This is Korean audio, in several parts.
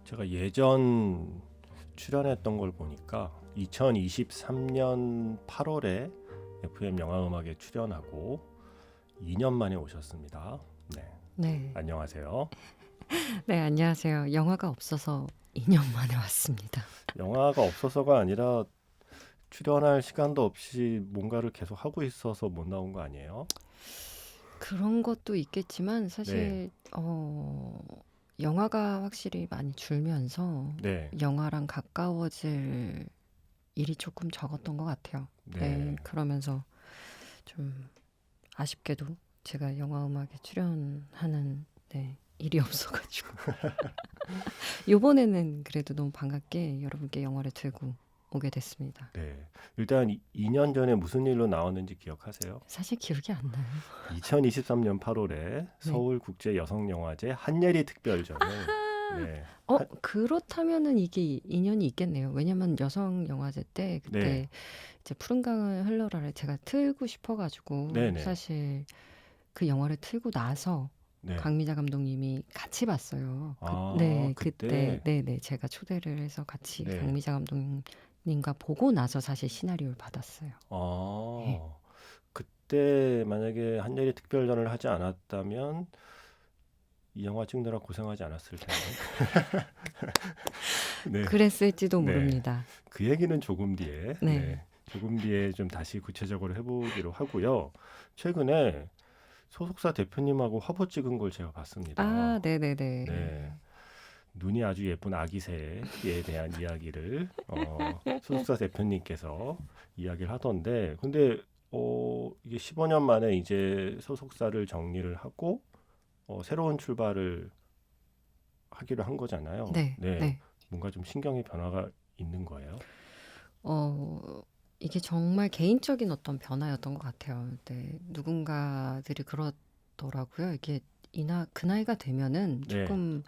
제가 예전 출연했던 걸 보니까 2023년 8월에 FM 영화음악에 출연하고 2년 만에 오셨습니다. 네, 네. 안녕하세요. 네, 안녕하세요. 영화가 없어서 2년 만에 왔습니다. 영화가 없어서가 아니라 출연할 시간도 없이 뭔가를 계속 하고 있어서 못 나온 거 아니에요? 그런 것도 있겠지만 네, 사실 영화가 확실히 많이 줄면서 네, 영화랑 가까워질 일이 조금 적었던 것 같아요. 네, 네, 그러면서 좀 아쉽게도 제가 영화 음악에 출연하는 일이 없어가지고 이번에는 그래도 너무 반갑게 여러분께 영화를 들고 오게 됐습니다. 네. 일단 2년 전에 무슨 일로 나왔는지 기억하세요? 사실 기억이 안 나요. 2023년 8월에 네. 서울국제여성영화제 한예리 특별전을 네, 그렇다면은 이게 인연이 있겠네요. 왜냐면 여성 영화제 때 네, 그때 이제 푸른 강을 흘러라를 제가 틀고 싶어가지고 네, 네, 사실 그 영화를 틀고 나서 네. 강미자 감독님이 같이 봤어요. 아, 그때 그때, 제가 초대를 해서 같이 네, 강미자 감독님과 보고 나서 사실 시나리오를 받았어요. 네. 아, 그때 만약에 한예리 특별전을 하지 않았다면 이 영화 찍느라 고생하지 않았을 텐데. 네, 그랬을지도 네. 모릅니다. 그 얘기는 조금 뒤에, 네. 네, 조금 뒤에 좀 다시 구체적으로 해보기로 하고요. 최근에 소속사 대표님하고 화보 찍은 걸 제가 봤습니다. 아, 네네네. 네, 눈이 아주 예쁜 아기새에 대한 이야기를 소속사 대표님께서 이야기를 하던데, 근데 이게 15년 만에 이제 소속사를 정리를 하고 새로운 출발을 하기로 한 거잖아요. 네, 네, 네. 뭔가 좀 신경의 변화가 있는 거예요. 어, 이게 정말 개인적인 어떤 변화였던 것 같아요. 누군가들이 그러더라고요. 이게 그 나이가 되면은 네, 조금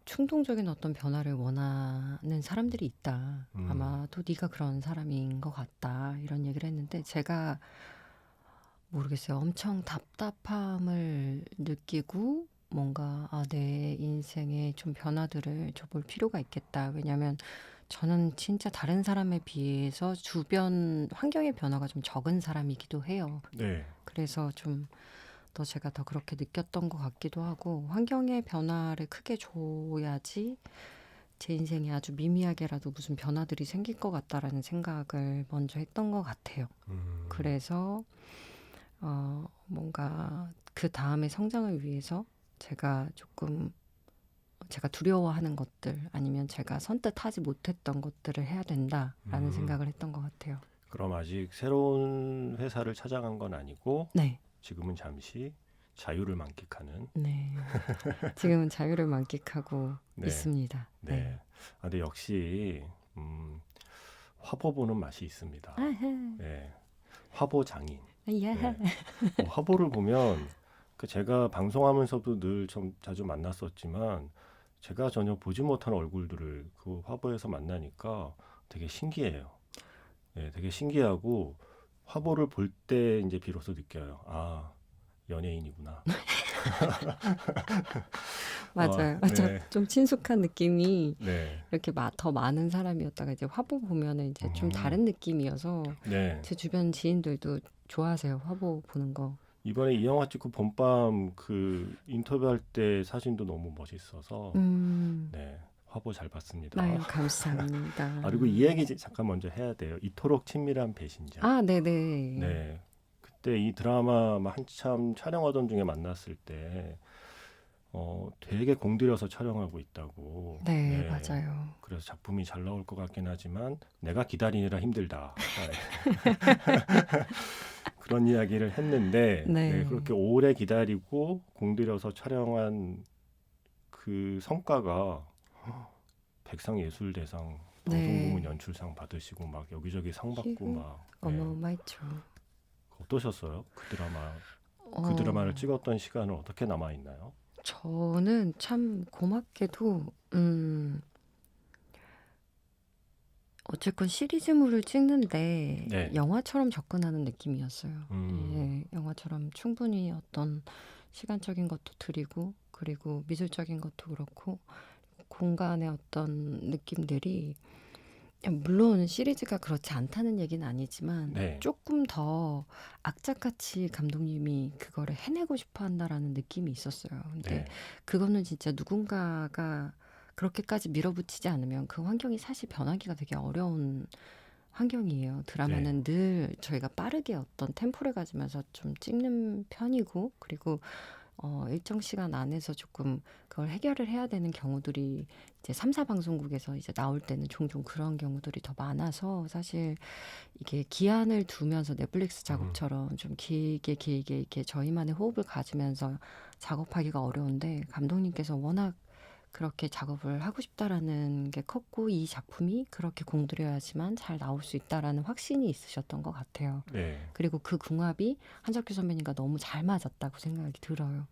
충동적인 어떤 변화를 원하는 사람들이 있다. 음, 아마도 네가 그런 사람인 것 같다. 이런 얘기를 했는데 제가 모르겠어요. 엄청 답답함을 느끼고 뭔가 내 인생에 좀 변화들을 줘볼 필요가 있겠다. 왜냐하면 저는 진짜 다른 사람에 비해서 주변 환경의 변화가 좀 적은 사람이기도 해요. 네, 그래서 좀 더 제가 더 그렇게 느꼈던 것 같기도 하고 환경의 변화를 크게 줘야지 제 인생에 아주 미미하게라도 무슨 변화들이 생길 것 같다라는 생각을 먼저 했던 것 같아요. 음, 그래서 뭔가 그 다음에 성장을 위해서 제가 두려워하는 것들 아니면 제가 선뜻 하지 못했던 것들을 해야 된다라는 음. 생각을 했던 것 같아요. 그럼 아직 새로운 회사를 찾아간 건 아니고 네, 지금은 잠시 자유를 만끽하는. 네. 지금은 자유를 만끽하고 네, 있습니다. 네. 네. 아, 근데 역시 화보 보는 맛이 있습니다. 아하, 네, 화보 장인. 예. 네, 화보를 보면 제가 방송하면서도 늘 좀 자주 만났었지만 제가 전혀 보지 못한 얼굴들을 그 화보에서 만나니까 되게 신기해요. 네, 되게 신기하고 화보를 볼 때 이제 비로소 느껴요. 아, 연예인이구나. 맞아요. 맞아. 네, 좀 친숙한 느낌이 네, 이렇게 더 많은 사람이었다가 이제 화보 보면은 이제 좀 음, 다른 느낌이어서 네. 제 주변 지인들도 좋아하세요. 화보 보는 거. 이번에 이 영화 찍고 봄밤 그 인터뷰할 때 사진도 너무 멋있어서 음, 네, 화보 잘 봤습니다. 아유, 감사합니다. 아, 그리고 이 얘기 잠깐 먼저 해야 돼요. 이토록 친밀한 배신자. 아, 네네. 네, 그때 이 드라마 막 한참 촬영하던 중에 만났을 때 되게 공들여서 촬영하고 있다고. 네, 네, 맞아요. 그래서 작품이 잘 나올 것 같긴 하지만 내가 기다리느라 힘들다. 그런 이야기를 했는데 네, 네, 그렇게 오래 기다리고 공들여서 촬영한 그 성과가 백상예술대상 방송부문 네. 연출상 받으시고 막 여기저기 상 받고 이거 막 네. 어마어마했죠. 어떠셨어요? 그 드라마 그 드라마를 어, 찍었던 시간은 어떻게 남아 있나요? 저는 참 고맙게도, 어쨌건 시리즈물을 찍는데 네. 영화처럼 접근하는 느낌이었어요. 음, 예, 영화처럼 충분히 어떤 시간적인 것도 드리고, 그리고 미술적인 것도 그렇고, 공간의 어떤 느낌들이 물론 시리즈가 그렇지 않다는 얘기는 아니지만 네. 조금 더 악착같이 감독님이 그거를 해내고 싶어 한다라는 느낌이 있었어요. 근데 네. 그거는 진짜 누군가가 그렇게까지 밀어붙이지 않으면 그 환경이 사실 변하기가 되게 어려운 환경이에요. 네. 드라마는 늘 저희가 빠르게 어떤 템포를 가지면서 좀 찍는 편이고, 그리고 일정 시간 안에서 조금 그걸 해결을 해야 되는 경우들이 이제 3사 방송국에서 이제 나올 때는 종종 그런 경우들이 더 많아서 사실 이게 기한을 두면서 넷플릭스 음. 작업처럼 좀 길게 이렇게 저희만의 호흡을 가지면서 작업하기가 어려운데, 감독님께서 워낙 그렇게 작업을 하고 싶다라는 게 컸고 이 작품이 그렇게 공들여야지만 잘 나올 수 있다라는 확신이 있으셨던 것 같아요. 네. 그리고 그 궁합이 한석규 선배님과 너무 잘 맞았다고 생각이 들어요.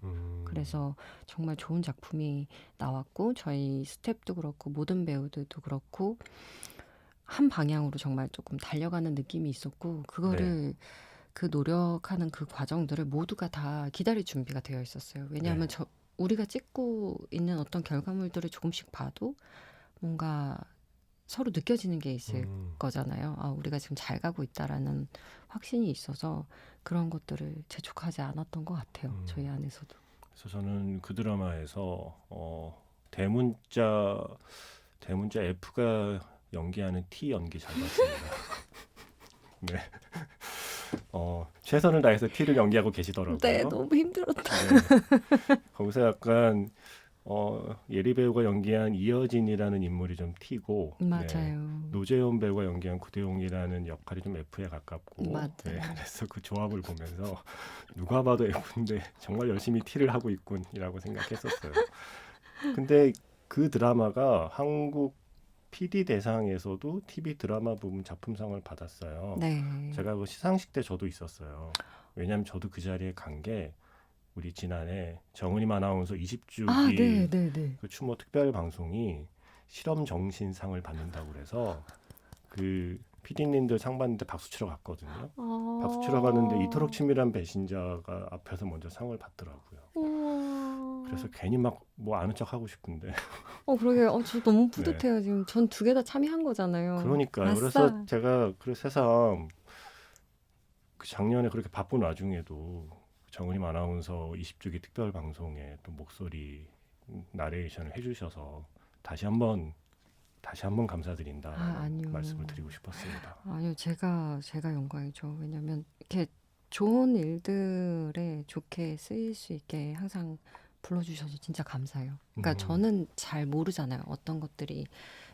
그래서 정말 좋은 작품이 나왔고 저희 스태프도 그렇고 모든 배우들도 그렇고 한 방향으로 정말 조금 달려가는 느낌이 있었고, 네. 그거를 그 노력하는 그 과정들을 모두가 다 기다릴 준비가 되어 있었어요. 왜냐하면 네. 우리가 찍고 있는 어떤 결과물들을 조금씩 봐도 뭔가 서로 느껴지는 게 있을 거잖아요. 아, 우리가 지금 잘 가고 있다라는 확신이 있어서 그런 것들을 재촉하지 않았던 것 같아요. 저희 안에서도. 그래서 저는 그 드라마에서 대문자 F가 연기하는 T 연기 잘 봤습니다. 네. 최선을 다해서 T를 연기하고 계시더라고요. 네, 너무 힘들었다. 네. 거기서 약간 예리 배우가 연기한 이여진이라는 인물이 좀 T고, 네. 맞아요. 노재현 배우가 연기한 구대용이라는 역할이 좀 F에 가깝고, 맞아요. 네. 그래서 그 조합을 보면서 누가 봐도 F인데 정말 열심히 T를 하고 있군이라고 생각했었어요. 근데 그 드라마가 한국 PD 대상에서도 TV 드라마 부분 작품상을 받았어요. 네. 제가 그 시상식 때 저도 있었어요. 왜냐하면 저도 그 자리에 간 게 우리 지난해 정은임 아나운서 20주기 아, 네. 그 추모 특별 방송이 실험 정신상을 받는다고 그래서 그 PD님들 상 받는데 박수 치러 갔거든요. 박수 치러 갔는데 이토록 치밀한 배신자가 앞에서 먼저 상을 받더라고요. 그래서 괜히 막 뭐 아는 척 하고 싶은데. 그러게요. 저 너무 뿌듯해요. 지금 전 2개 다 참여한 거잖아요. 그러니까요. 아싸. 그래서 제가 새삼 그 작년에 그렇게 바쁜 와중에도 정은임 아나운서 20주기 특별 방송에 또 목소리 나레이션을 해주셔서 다시 한번 감사드린다는 아니요. 말씀을 드리고 싶었습니다. 아니요, 제가 영광이죠. 왜냐면 이렇게 좋은 일들에 좋게 쓰일 수 있게 항상 불러주셔서 진짜 감사해요. 그러니까 저는 잘 모르잖아요. 어떤 것들이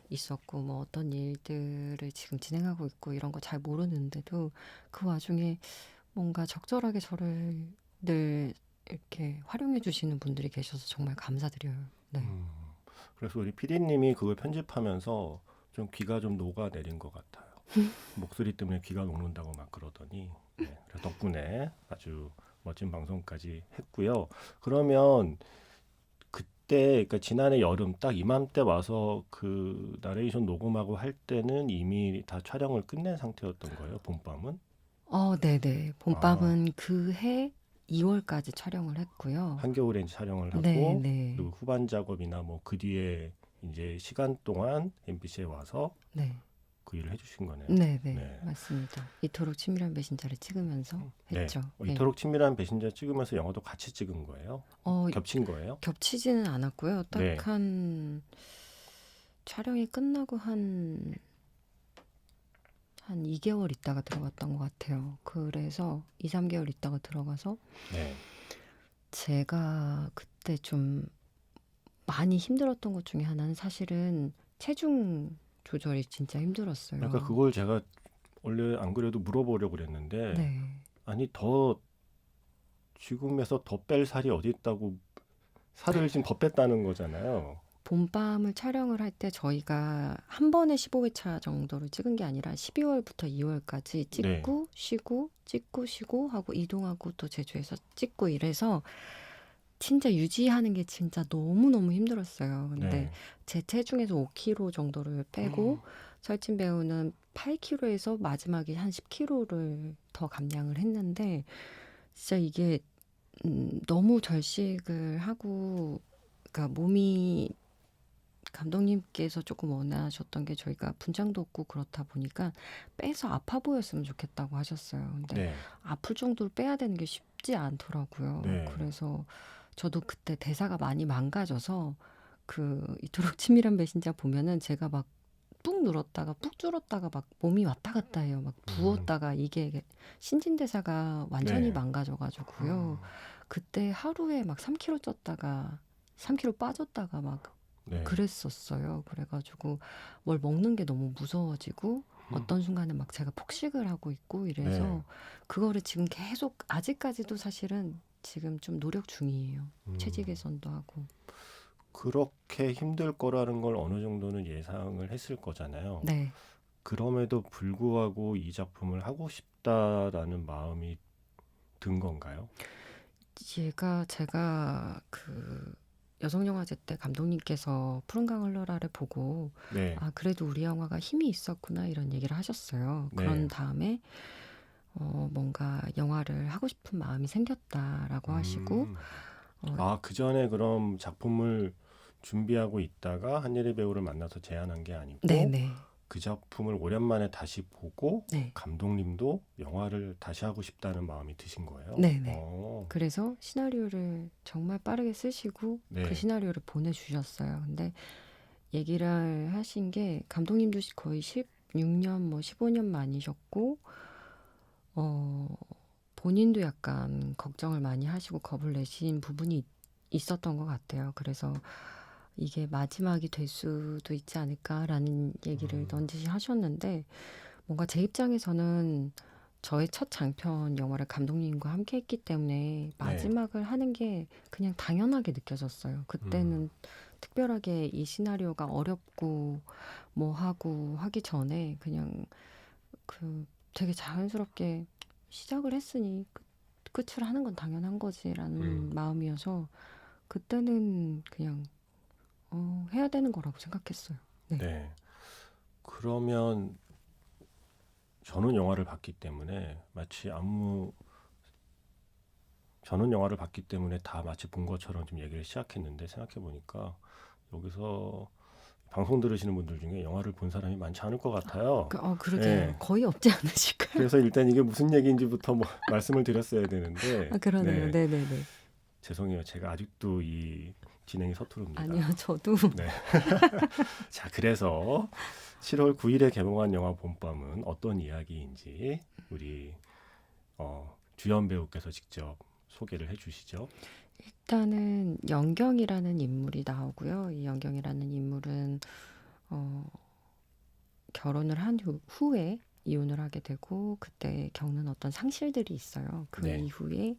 있었고 뭐 어떤 일들을 지금 진행하고 있고 이런 거 잘 모르는데도 그 와중에 뭔가 적절하게 저를 늘 이렇게 활용해 주시는 분들이 계셔서 정말 감사드려요. 네. 그래서 우리 PD님이 그걸 편집하면서 좀 귀가 좀 녹아내린 것 같아요. 목소리 때문에 귀가 녹는다고 막 그러더니, 네, 그래서 덕분에 아주 멋진 방송까지 했고요. 그러면 그때, 그러니까 지난해 여름 딱 이맘때 와서 그 나레이션 녹음하고 할 때는 이미 다 촬영을 끝낸 상태였던 거예요, 봄밤은? 네네. 봄밤은 그해 2월까지 촬영을 했고요. 한겨울에 이제 촬영을 하고, 네. 그리고 후반 작업이나 뭐 그 뒤에 이제 시간 동안 MBC에 와서 네. 그 일을 해주신 거네요. 네. 맞습니다. 이토록 치밀한 배신자를 찍으면서 했죠. 네. 이토록 친밀한 배신자 찍으면서 영화도 같이 찍은 거예요? 겹친 거예요? 겹치지는 않았고요. 딱 네. 한 촬영이 끝나고 한 2개월 있다가 들어갔던 것 같아요. 그래서 2, 3개월 있다가 들어가서 네. 제가 그때 좀 많이 힘들었던 것 중에 하나는 사실은 체중 조절이 진짜 힘들었어요. 그러니까 그걸 제가 원래 안 그래도 물어보려고 그랬는데, 네. 아니 더 지금에서 더 뺄 살이 어디 있다고 살을 지금 더 뺐다는 거잖아요. 봄밤을 촬영을 할 때 저희가 한 번에 15회차 정도를 찍은 게 아니라 12월부터 2월까지 찍고 쉬고 찍고 쉬고 하고 이동하고 또 제주에서 찍고 이래서 진짜 유지하는 게 진짜 너무너무 힘들었어요. 근데 제 체중에서 5kg 정도를 빼고 설진 배우는 8kg에서 마지막에 한 10kg를 더 감량을 했는데 진짜 이게 너무 절식을 하고 그러니까 몸이 감독님께서 조금 원하셨던 게 저희가 분장도 없고 그렇다 보니까 빼서 아파 보였으면 좋겠다고 하셨어요. 근데 네. 아플 정도로 빼야 되는 게 쉽지 않더라고요. 네. 그래서 저도 그때 대사가 많이 망가져서 그 이토록 치밀한 배신자 보면은 제가 막 뚝 늘었다가 뚝 줄었다가 막 몸이 왔다 갔다 해요. 막 부었다가 이게 신진대사가 완전히 네. 망가져가지고요. 그때 하루에 막 3kg 쪘다가 3kg 빠졌다가 막 네. 그랬었어요. 그래가지고 뭘 먹는 게 너무 무서워지고 어떤 순간에 막 제가 폭식을 하고 있고 이래서 네. 그거를 지금 계속 아직까지도 사실은 지금 좀 노력 중이에요. 체질 개선도 하고. 그렇게 힘들 거라는 걸 어느 정도는 예상을 했을 거잖아요. 네. 그럼에도 불구하고 이 작품을 하고 싶다라는 마음이 든 건가요? 제가 그 여성영화제 때 감독님께서 푸른강 흘러라를 보고 네. 아 그래도 우리 영화가 힘이 있었구나 이런 얘기를 하셨어요. 네. 그런 다음에 뭔가 영화를 하고 싶은 마음이 생겼다라고 하시고 그 전에 그럼 작품을 준비하고 있다가 한예리 배우를 만나서 제안한 게 아니고 네네. 그 작품을 오랜만에 다시 보고 네. 감독님도 영화를 다시 하고 싶다는 마음이 드신 거예요? 네네. 그래서 시나리오를 정말 빠르게 쓰시고 네. 그 시나리오를 보내주셨어요. 근데 얘기를 하신 게 감독님도 거의 16년 뭐 15년 만이셨고 본인도 약간 걱정을 많이 하시고 겁을 내신 부분이 있었던 것 같아요. 그래서 이게 마지막이 될 수도 있지 않을까라는 얘기를 넌지시 하셨는데 뭔가 제 입장에서는 저의 첫 장편 영화를 감독님과 함께 했기 때문에 마지막을 하는 게 그냥 당연하게 느껴졌어요. 그때는 특별하게 이 시나리오가 어렵고 뭐 하고 하기 전에 그냥 그 되게 자연스럽게 시작을 했으니 끝을 하는 건 당연한 거지라는 마음이어서 그때는 그냥 해야 되는 거라고 생각했어요. 네. 네. 그러면 저는 영화를 봤기 때문에 다 마치 본 것처럼 좀 얘기를 시작했는데 생각해 보니까 여기서 방송 들으시는 분들 중에 영화를 본 사람이 많지 않을 것 같아요. 그러게요. 네. 거의 없지 않으실까요? 그래서 일단 이게 무슨 얘기인지부터 말씀을 드렸어야 되는데 그러네요. 네. 네네네. 죄송해요. 제가 아직도 이 진행이 서투릅니다. 아니요, 저도. 네. 자, 그래서 7월 9일에 개봉한 영화 봄밤은 어떤 이야기인지 우리 주연 배우께서 직접 소개를 해주시죠. 일단은 영경이라는 인물이 나오고요. 이 영경이라는 인물은 결혼을 한 후에 이혼을 하게 되고 그때 겪는 어떤 상실들이 있어요. 그 네. 이후에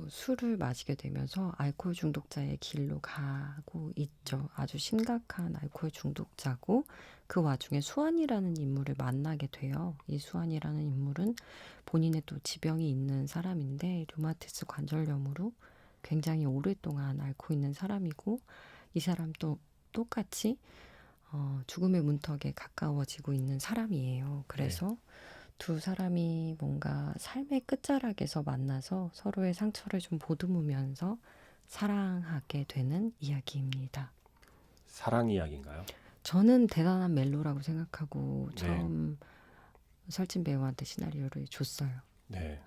술을 마시게 되면서 알코올 중독자의 길로 가고 있죠. 아주 심각한 알코올 중독자고 그 와중에 수환이라는 인물을 만나게 돼요. 이 수환이라는 인물은 본인의 또 지병이 있는 사람인데 류마티스 관절염으로 굉장히 오랫동안 앓고 있는 사람이고 이 사람도 똑같이 죽음의 문턱에 가까워지고 있는 사람이에요. 그래서 두 사람이 뭔가 삶의 끝자락에서 만나서 서로의 상처를 좀 보듬으면서 사랑하게 되는 이야기입니다. 사랑 이야기인가요? 저는 대단한 멜로라고 생각하고 처음 설진 배우한테 시나리오를 줬어요. 네.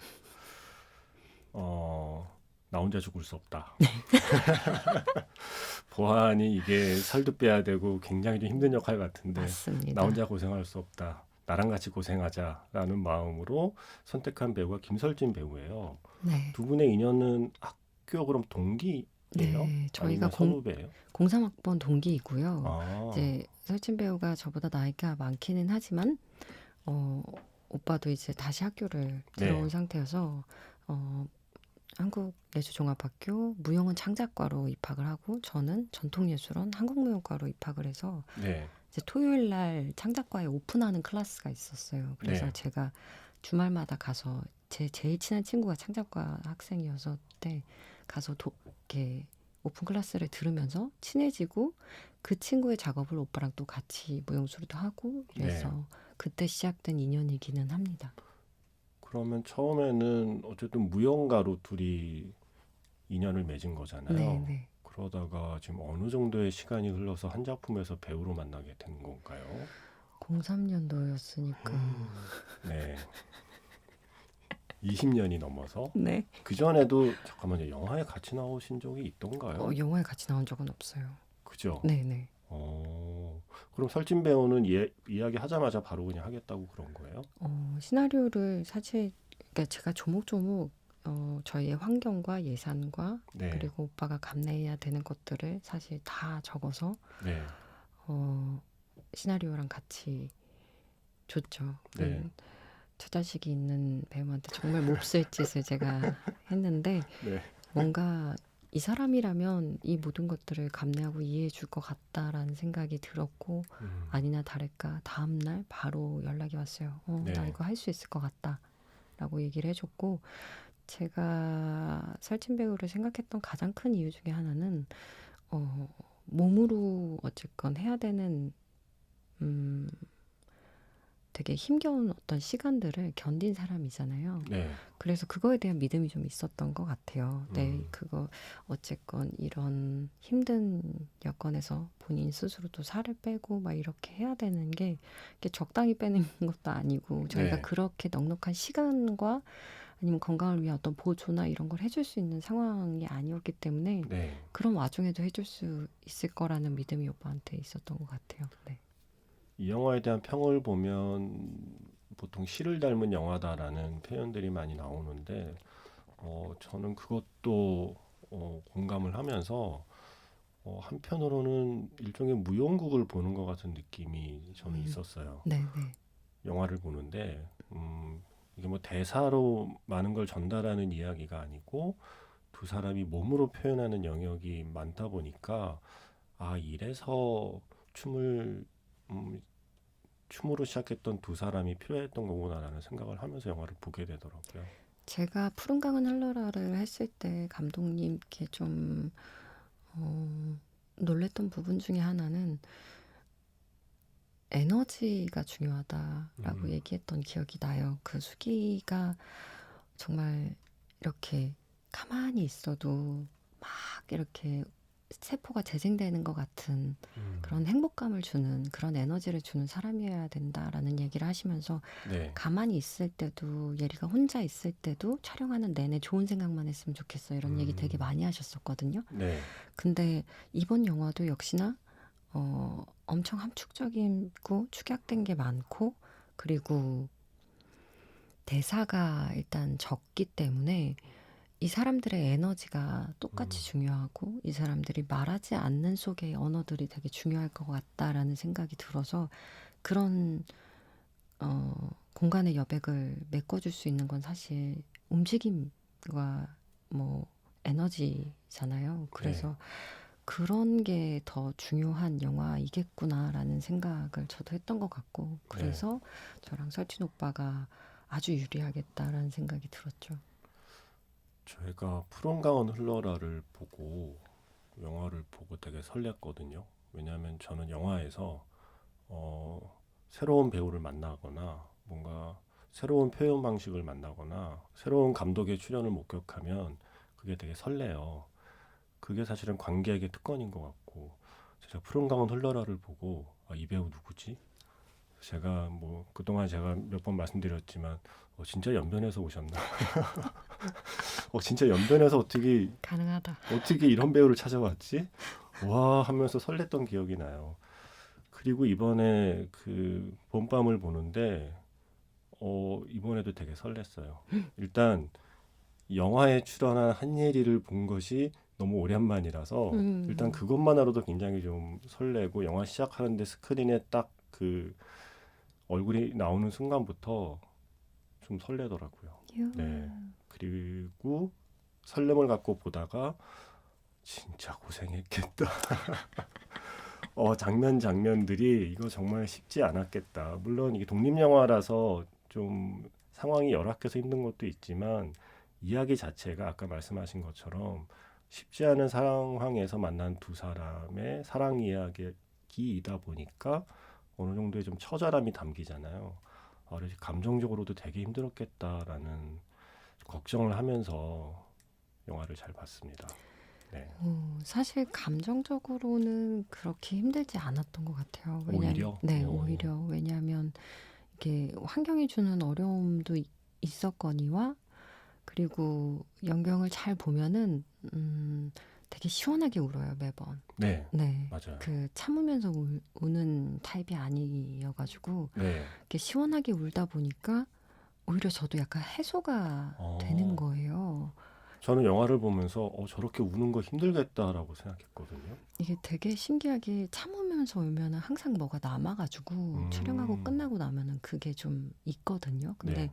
나 혼자 죽을 수 없다. 보안이 이게 살도 빼야 되고 굉장히 좀 힘든 역할 같은데 맞습니다. 나 혼자 고생할 수 없다. 나랑 같이 고생하자라는 마음으로 선택한 배우가 김설진 배우예요. 네. 두 분의 인연은 학교 그럼 동기예요? 네, 저희가 아니면 선후배예요? 03학번 동기이고요. 아, 이제 설진 배우가 저보다 나이가 많기는 하지만 오빠도 이제 다시 학교를 들어온 상태여서 한국예술종합학교 무용은 창작과로 입학을 하고 저는 전통예술원 한국무용과로 입학을 해서 이제 토요일 날 창작과에 오픈하는 클래스가 있었어요. 그래서 제가 주말마다 가서 제 제일 친한 친구가 창작과 학생이어서 그때 가서 이렇게 오픈 클래스를 들으면서 친해지고 그 친구의 작업을 오빠랑 또 같이 무용수료도 하고 그래서 그때 시작된 인연이기는 합니다. 그러면 처음에는 어쨌든 무용가로 둘이 인연을 맺은 거잖아요. 네. 그러다가 지금 어느 정도의 시간이 흘러서 한 작품에서 배우로 만나게 된 건가요? 03년도였으니까. 네. 20년이 넘어서 네. 그 전에도 잠깐만요. 영화에 같이 나오신 적이 있던가요? 영화에 같이 나온 적은 없어요. 그죠? 네네. 그럼 설진 배우는 이야기 하자마자 바로 그냥 하겠다고 그런 거예요? 시나리오를 사실 그러니까 제가 조목조목 저희의 환경과 예산과 네. 그리고 오빠가 감내해야 되는 것들을 사실 다 적어서 네. 시나리오랑 같이 줬죠. 네. 처자식이 있는 배우한테 정말 몹쓸 짓을 제가 했는데 네. 뭔가 이 사람이라면 이 모든 것들을 감내하고 이해해 줄 것 같다라는 생각이 들었고 아니나 다를까 다음날 바로 연락이 왔어요. 네. 나 이거 할 수 있을 것 같다 라고 얘기를 해줬고 제가 설진 배우를 생각했던 가장 큰 이유 중에 하나는 몸으로 어쨌건 해야 되는 되게 힘겨운 어떤 시간들을 견딘 사람이잖아요. 네. 그래서 그거에 대한 믿음이 좀 있었던 것 같아요. 네, 그거 어쨌건 이런 힘든 여건에서 본인 스스로도 살을 빼고 막 이렇게 해야 되는 게 이게 적당히 빼는 것도 아니고 저희가 네. 그렇게 넉넉한 시간과 아니면 건강을 위한 어떤 보조나 이런 걸 해줄 수 있는 상황이 아니었기 때문에 네. 그런 와중에도 해줄 수 있을 거라는 믿음이 오빠한테 있었던 것 같아요. 네. 이 영화에 대한 평을 보면 보통 시를 닮은 영화다라는 표현들이 많이 나오는데 저는 그것도 공감을 하면서 한편으로는 일종의 무용국을 보는 것 같은 느낌이 저는 있었어요. 네, 네. 영화를 보는데 이게 뭐 대사로 많은 걸 전달하는 이야기가 아니고 두 사람이 몸으로 표현하는 영역이 많다 보니까 이래서 춤으로 시작했던 두 사람이 필요했던 거구나라는 생각을 하면서 영화를 보게 되더라고요. 제가 푸른 강은 흘러라를 했을 때 감독님께 좀 놀랬던 부분 중에 하나는 에너지가 중요하다라고 얘기했던 기억이 나요. 그 수기가 정말 이렇게 가만히 있어도 막 이렇게 세포가 재생되는 것 같은 그런 행복감을 주는 그런 에너지를 주는 사람이어야 된다라는 얘기를 하시면서 네. 가만히 있을 때도 예리가 혼자 있을 때도 촬영하는 내내 좋은 생각만 했으면 좋겠어 이런 얘기 되게 많이 하셨었거든요. 네. 근데 이번 영화도 역시나 엄청 함축적이고 축약된 게 많고 그리고 대사가 일단 적기 때문에 이 사람들의 에너지가 똑같이 중요하고 이 사람들이 말하지 않는 속의 언어들이 되게 중요할 것 같다라는 생각이 들어서 그런 공간의 여백을 메꿔줄 수 있는 건 사실 움직임과 뭐 에너지잖아요. 그래서 그런 게 더 중요한 영화이겠구나라는 생각을 저도 했던 것 같고 그래서 저랑 설진 오빠가 아주 유리하겠다라는 생각이 들었죠. 저희가 푸른 강은 흘러라를 보고 영화를 보고 되게 설렜거든요. 왜냐하면 저는 영화에서 새로운 배우를 만나거나 뭔가 새로운 표현 방식을 만나거나 새로운 감독의 출연을 목격하면 그게 되게 설레요. 그게 사실은 관객의 특권인 것 같고 제가 푸른 강은 흘러라를 보고 이 배우 누구지? 제가 뭐 그동안 제가 몇 번 말씀드렸지만 진짜 연변에서 오셨나? 진짜 연변에서 가능하다. 어떻게 이런 배우를 찾아왔지? 와 하면서 설렜던 기억이 나요. 그리고 이번에 그 봄밤을 보는데 이번에도 되게 설렜어요. 일단 영화에 출연한 한예리를 본 것이 너무 오랜만이라서 일단 그것만으로도 굉장히 좀 설레고 영화 시작하는데 스크린에 딱 그 얼굴이 나오는 순간부터 좀 설레더라고요. 네. 그리고 설렘을 갖고 보다가 진짜 고생했겠다. 장면들이 이거 정말 쉽지 않았겠다. 물론 이게 독립영화라서 좀 상황이 열악해서 힘든 것도 있지만 이야기 자체가 아까 말씀하신 것처럼 쉽지 않은 상황에서 만난 두 사람의 사랑 이야기이다 보니까 어느 정도의 좀 처절함이 담기잖아요. 그래서 감정적으로도 되게 힘들었겠다라는 걱정을 하면서 영화를 잘 봤습니다. 네. 사실 감정적으로는 그렇게 힘들지 않았던 것 같아요. 오히려? 네, 오. 오히려. 왜냐하면 이게 환경이 주는 어려움도 있었거니와 그리고 연경을 잘 보면은 되게 시원하게 울어요, 매번. 네, 네. 맞아요. 그 참으면서 우는 타입이 아니어가지고 네. 이렇게 시원하게 울다 보니까 오히려 저도 약간 해소가 되는 어, 거예요. 저는 영화를 보면서 저렇게 우는 거 힘들겠다라고 생각했거든요. 이게 되게 신기하게 참으면서 울면은 항상 뭐가 남아가지고 촬영하고 음, 끝나고 나면은 그게 좀 있거든요. 근데 네.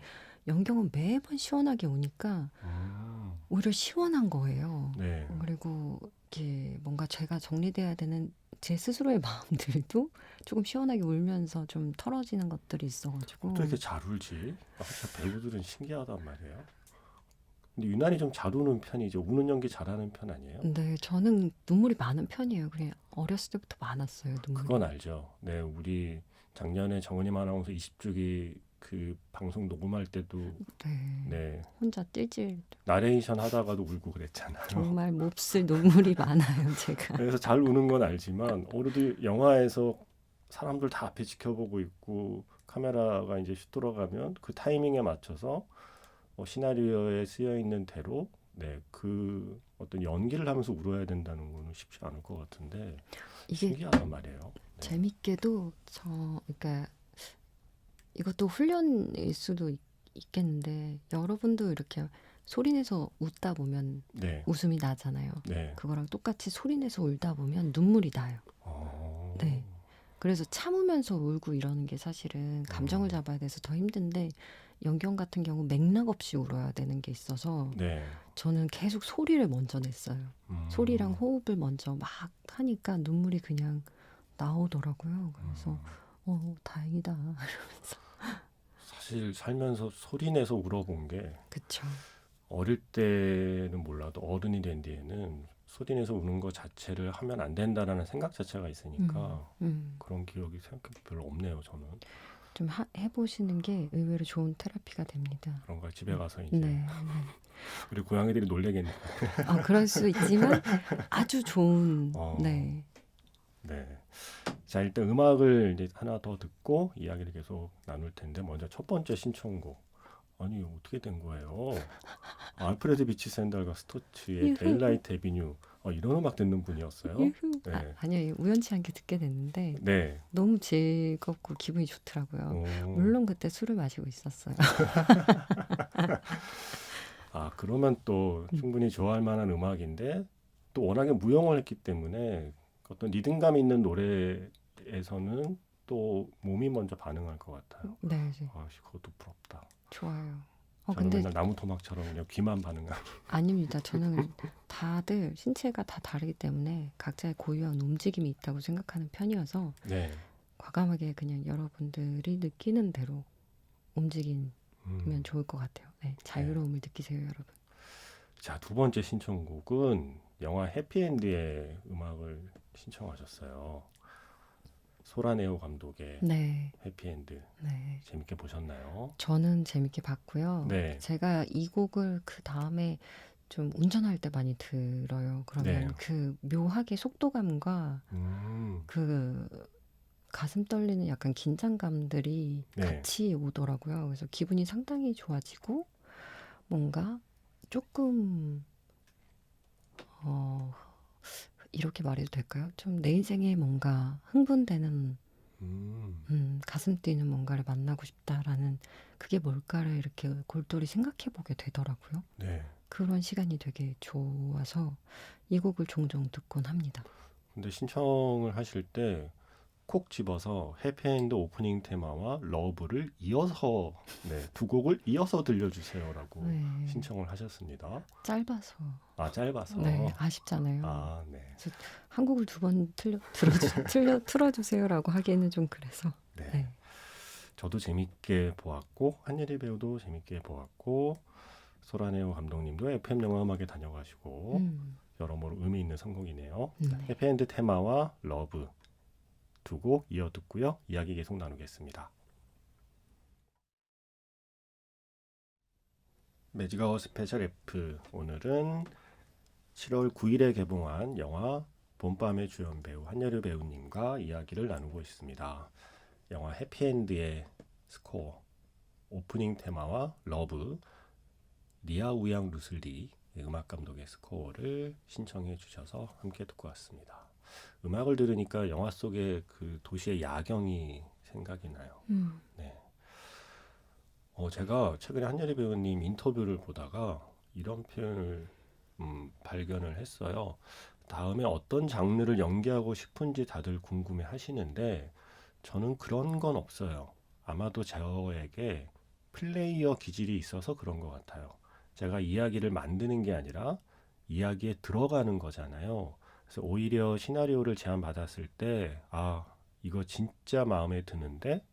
연경은 매번 시원하게 우니까 음, 오히려 시원한 거예요. 네. 그리고 이게 뭔가 제가 정리돼야 되는 제 스스로의 마음들도 조금 시원하게 울면서 좀 털어지는 것들이 어떻게 있어가지고 이렇게 잘 울지? 진짜 배우들은 신기하단 말이에요. 근데 유난히 좀 잘 우는 편이죠. 우는 연기 잘하는 편 아니에요? 근데 저는 눈물이 많은 편이에요. 그냥 어렸을 때부터 많았어요, 그건 눈물이. 알죠. 네, 우리 작년에 정은임 아나운서 20주기 그 방송 녹음할 때도 네. 네, 혼자 띨찔 나레이션 하다가도 울고 그랬잖아요. 정말 몹쓸 눈물이 많아요, 제가. 그래서 잘 우는 건 알지만 그래도 영화에서 사람들 다 앞에 지켜보고 있고 카메라가 이제 슛 돌아가면 그 타이밍에 맞춰서 시나리오에 쓰여 있는 대로 네, 그 어떤 연기를 하면서 울어야 된다는 거는 쉽지 않을 것 같은데 이게 신기하단 말이에요. 네. 재밌게도 그러니까 이것도 훈련일 수도 있겠는데 여러분도 이렇게 소리내서 웃다 보면 네. 웃음이 나잖아요. 네. 그거랑 똑같이 소리내서 울다 보면 눈물이 나요. 어, 네. 그래서 참으면서 울고 이러는 게 사실은 감정을 잡아야 돼서 더 힘든데 연경 같은 경우 맥락 없이 울어야 되는 게 있어서 네. 저는 계속 소리를 먼저 냈어요. 소리랑 음, 호흡을 먼저 막 하니까 눈물이 그냥 나오더라고요. 그래서 다행이다. 사실 살면서 소리 내서 울어본 게 그쵸. 어릴 때는 몰라도 어른이 된 뒤에는 소리 내서 우는 것 자체를 하면 안 된다라는 생각 자체가 있으니까 그런 기억이 생각해보면 별로 없네요, 저는. 좀 해보시는 게 의외로 좋은 테라피가 됩니다. 그런 걸 집에 가서 이제 네. 우리 고양이들이 놀래겠네. 그럴 수 있지만 아주 좋은, 어, 네. 네. 자, 일단 음악을 이제 하나 더 듣고 이야기를 계속 나눌 텐데 먼저 첫 번째 신청곡. 아니, 어떻게 된 거예요? 알프레드 비치 샌달과 스토츠의 유후, 데일라이트 애비뉴. 이런 음악 듣는 분이었어요? 유후. 네. 아니요, 우연치 않게 듣게 됐는데 네. 너무 즐겁고 기분이 좋더라고요. 오. 물론 그때 술을 마시고 있었어요. 그러면 또 충분히 좋아할 만한 음악인데 또 워낙에 무용을 했기 때문에 어떤 리듬감 있는 노래에서는 또 몸이 먼저 반응할 것 같아요. 네, 네. 그것도 부럽다. 좋아요. 저는 근데 맨날 나무 토막처럼 그냥 귀만 반응하고. 아닙니다. 저는 다들 신체가 다 다르기 때문에 각자의 고유한 움직임이 있다고 생각하는 편이어서 네. 과감하게 그냥 여러분들이 느끼는 대로 움직이면 좋을 것 같아요. 네, 자유로움을 느끼세요, 여러분. 자, 두 번째 신청곡은 영화 해피엔드의 음악을 신청하셨어요. 소라네오 감독의 네, 해피엔드. 네. 재밌게 보셨나요? 저는 재밌게 봤고요. 네. 제가 이 곡을 그 다음에 좀 운전할 때 많이 들어요. 그러면 네. 그 묘하게 속도감과 그 가슴 떨리는 약간 긴장감들이 네. 같이 오더라고요. 그래서 기분이 상당히 좋아지고 뭔가 조금 이렇게 말해도 될까요? 좀 내 인생에 뭔가 흥분되는 가슴 뛰는 뭔가를 만나고 싶다라는 그게 뭘까를 이렇게 골똘히 생각해 보게 되더라고요. 네. 그런 시간이 되게 좋아서 이 곡을 종종 듣곤 합니다. 근데 신청을 하실 때 콕 집어서 해피엔드 오프닝 테마와 러브를 이어서 두 곡을 이어서 들려주세요라고 네, 신청을 하셨습니다. 짧아서. 짧아서. 네, 아쉽잖아요. 네. 그래서 한 곡을 두 번 틀어주세요라고 하기에는 좀 그래서. 네. 네. 저도 재밌게 보았고 한예리 배우도 재밌게 보았고 소라네오 감독님도 FM 영화음악에 다녀가시고 여러모로 의미 있는 선곡이네요. 네. 해피엔드 테마와 러브 두 곡 이어 듣고요. 이야기 계속 나누겠습니다. 매직아웃 스페셜 F 오늘은 7월 9일에 개봉한 영화 봄밤의 주연 배우 한여름 배우님과 이야기를 나누고 있습니다. 영화 해피엔드의 스코어, 오프닝 테마와 러브, 리아 우양 루슬리 음악 감독의 스코어를 신청해 주셔서 함께 듣고 왔습니다. 음악을 들으니까 영화 속의 그 도시의 야경이 생각이 나요. 네. 제가 최근에 한여리 배우님 인터뷰를 보다가 이런 표현을 발견을 했어요. 다음에 어떤 장르를 연기하고 싶은지 다들 궁금해 하시는데 저는 그런 건 없어요. 아마도 저에게 플레이어 기질이 있어서 그런 것 같아요. 제가 이야기를 만드는 게 아니라 이야기에 들어가는 거잖아요. 그래서 오히려 시나리오를 제안받았을 때, 아, 이거 진짜 마음에 드는데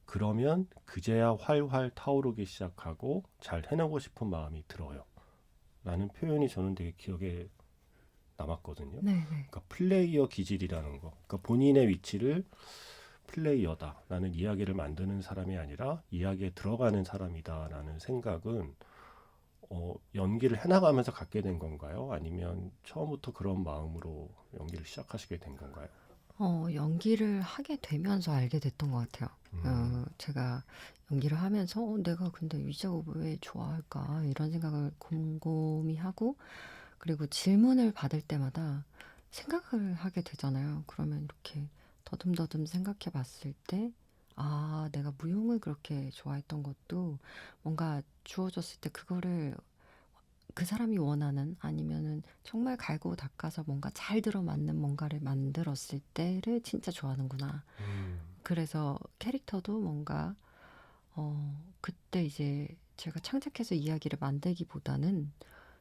그러면 그제야 활활 타오르기 시작하고 잘 해내고 싶은 마음이 들어요. 라는 표현이 저는 되게 기억에 남았거든요. 네네. 그러니까 플레이어 기질이라는 거. 그러니까 본인의 위치를 플레이어다라는 이야기를 만드는 사람이 아니라 이야기에 들어가는 사람이다라는 생각은 연기를 해나가면서 갖게 된 건가요? 아니면 처음부터 그런 마음으로 연기를 시작하시게 된 건가요? 연기를 하게 되면서 알게 됐던 것 같아요. 제가 연기를 하면서 내가 근데 이 작업을 왜 좋아할까 이런 생각을 곰곰이 하고 그리고 질문을 받을 때마다 생각을 하게 되잖아요. 그러면 이렇게 더듬더듬 생각해 봤을 때 아, 내가 무용을 그렇게 좋아했던 것도 뭔가 주어졌을 때 그거를 그 사람이 원하는 아니면은 정말 갈고 닦아서 뭔가 잘 들어맞는 뭔가를 만들었을 때를 진짜 좋아하는구나. 그래서 캐릭터도 뭔가 그때 이제 제가 창작해서 이야기를 만들기보다는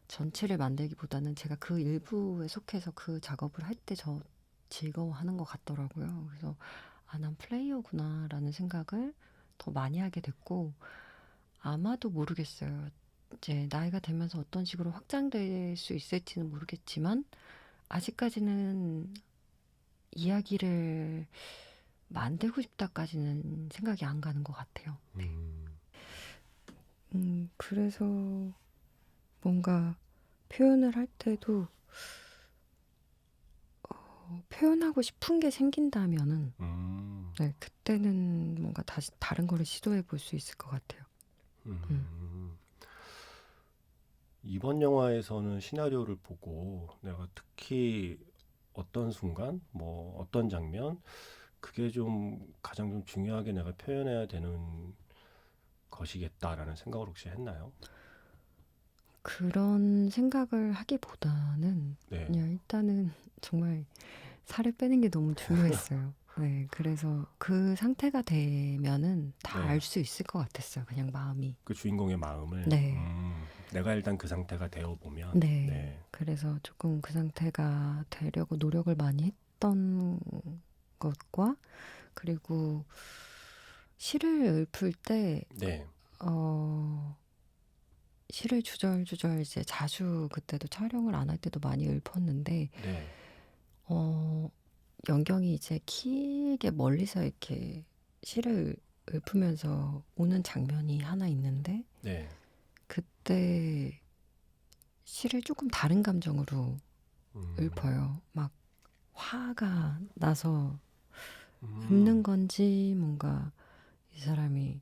전체를 만들기보다는 제가 그 일부에 속해서 그 작업을 할 때 저 즐거워하는 것 같더라고요. 그래서 아, 난 플레이어구나라는 생각을 더 많이 하게 됐고 아마도 모르겠어요. 이제 나이가 들면서 어떤 식으로 확장될 수 있을지는 모르겠지만 아직까지는 이야기를 만들고 싶다까지는 생각이 안 가는 것 같아요. 그래서 뭔가 표현을 할 때도 표현하고 싶은 게 생긴다면은 네, 그때는 뭔가 다시 다른 거를 시도해 볼 수 있을 것 같아요. 이번 영화에서는 시나리오를 보고 내가 특히 어떤 순간, 뭐 어떤 장면, 그게 좀 가장 좀 중요하게 내가 표현해야 되는 것이겠다라는 생각을 혹시 했나요? 그런 생각을 하기보다는 네. 그냥 일단은 정말 살을 빼는 게 너무 중요했어요. 네, 그래서 그 상태가 되면은 다 네. 알 수 있을 것 같았어요. 그냥 마음이. 그 주인공의 마음을 네, 내가 일단 그 상태가 되어 보면 네. 네. 그래서 조금 그 상태가 되려고 노력을 많이 했던 것과 그리고 시를 읊을 때, 네. 시를 주절주절 이제 자주 그때도 촬영을 안 할 때도 많이 읊었는데, 네. 어, 연경이 이제 길게 멀리서 이렇게 시를 읊으면서 오는 장면이 하나 있는데, 네. 그때 시를 조금 다른 감정으로 읊어요. 막 화가 나서 읊는 건지, 뭔가 이 사람이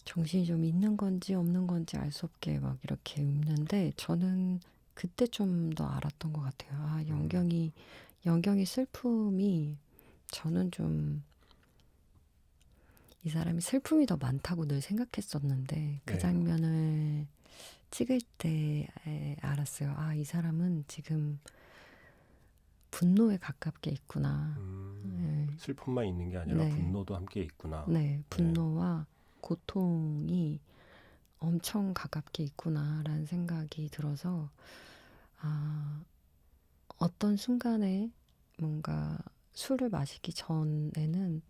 정신이 좀 있는 건지 없는 건지 알 수 없게 막 이렇게 읊는데, 저는 그때 좀 더 알았던 것 같아요. 아, 연경이 슬픔이 저는 좀 이 사람이 슬픔이 더 많다고 늘 생각했었는데 그 네. 장면을 찍을 때 알았어요. 아, 이 사람은 지금 분노에 가깝게 있구나. 네, 슬픔만 있는 게 아니라 네, 분노도 함께 있구나. 네, 네. 분노와 고통이 엄청 가깝게 있구나라는 생각이 들어서 아, 어떤 순간에 뭔가 술을 마시기 전에는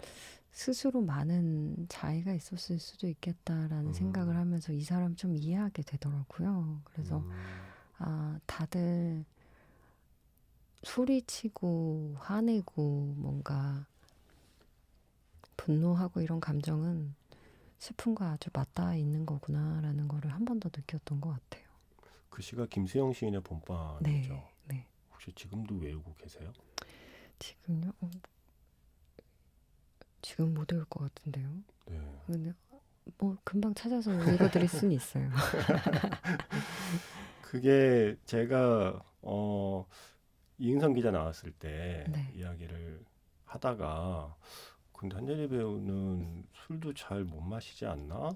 스스로 많은 자의가 있었을 수도 있겠다라는 생각을 하면서 이 사람 좀 이해하게 되더라고요. 그래서 아, 다들 소리치고 화내고 뭔가 분노하고 이런 감정은 슬픔과 아주 맞닿아 있는 거구나라는 거를 한 번 더 느꼈던 것 같아요. 그 시가 김수영 시인의 봄밤이죠. 네, 네. 혹시 지금도 외우고 계세요? 지금요? 지금 못 외울 것 같은데요. 네. 근데 뭐 금방 찾아서 읽어드릴 수는 있어요. 그게 제가 이은성 기자 나왔을 때 네. 이야기를 하다가 근데 한예리 배우는 술도 잘 못 마시지 않나?